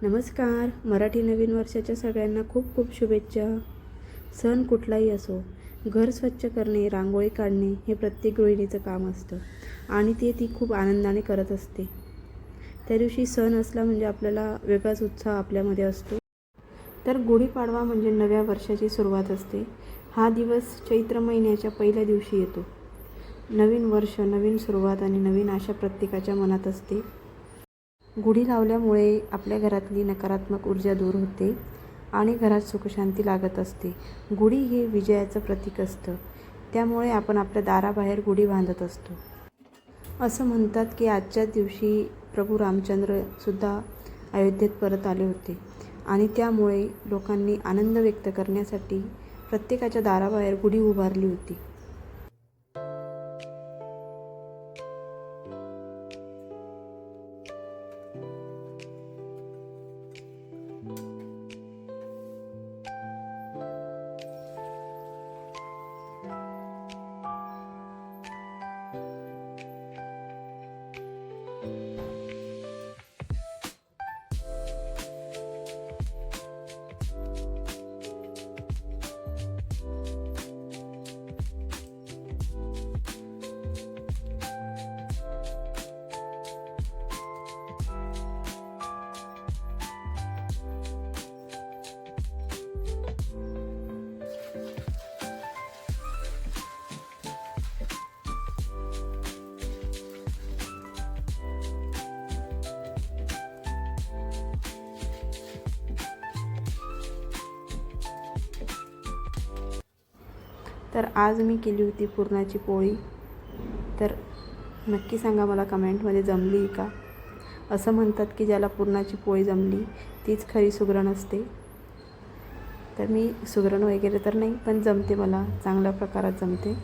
नमस्कार. मराठी नवीन वर्षाच्या सगळ्यांना खूप खूप शुभेच्छा. सण कुठलाही असो, घर स्वच्छ करणे, रांगोळी काढणे हे प्रत्येक गृहिणीचं काम असतं आणि ती खूप आनंदाने करत असते. त्या दिवशी सण असला म्हणजे आपल्याला वेगळाच उत्साह आपल्यामध्ये असतो. तर गुढीपाडवा म्हणजे नव्या वर्षाची सुरुवात असते. हा दिवस चैत्र महिन्याच्या पहिल्या दिवशी येतो. नवीन वर्ष, नवीन सुरुवात आणि नवीन आशा प्रत्येकाच्या मनात असते. गुढी लावल्यामुळे आपल्या घरातली नकारात्मक ऊर्जा दूर होते आणि घरात सुखशांती लागत असते. गुढी हे विजयाचं प्रतीक असतं, त्यामुळे आपण आपल्या दाराबाहेर गुढी बांधत असतो. असं म्हणतात की आजच्याच दिवशी प्रभू रामचंद्रसुद्धा अयोध्येत परत आले होते आणि त्यामुळे लोकांनी आनंद व्यक्त करण्यासाठी प्रत्येकाच्या दाराबाहेर गुढी उभारली होती. तर आज मी केली होती पुरणाची पोळी. तर नक्की सांगा मला कमेंटमध्ये जमली का? असं म्हणतात की ज्याला पुरणाची पोळी जमली तीच खरी सुगरण असते. तर मी सुगरण वगैरे तर नाही, पण जमते, मला चांगल्या प्रकारात जमते.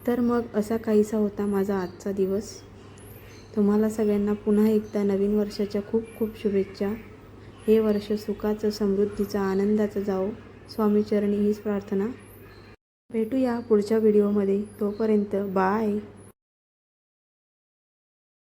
तर मग असा काहीसा होता माझा आजचा दिवस. तुम्हाला सगळ्यांना पुन्हा एकदा नवीन वर्षाच्या खूप खूप शुभेच्छा. हे वर्ष सुखाचं, समृद्धीचं, आनंदाचं जावो, स्वामीचरणी हीच प्रार्थना. भेटूया पुढच्या व्हिडिओमध्ये. तोपर्यंत बाय.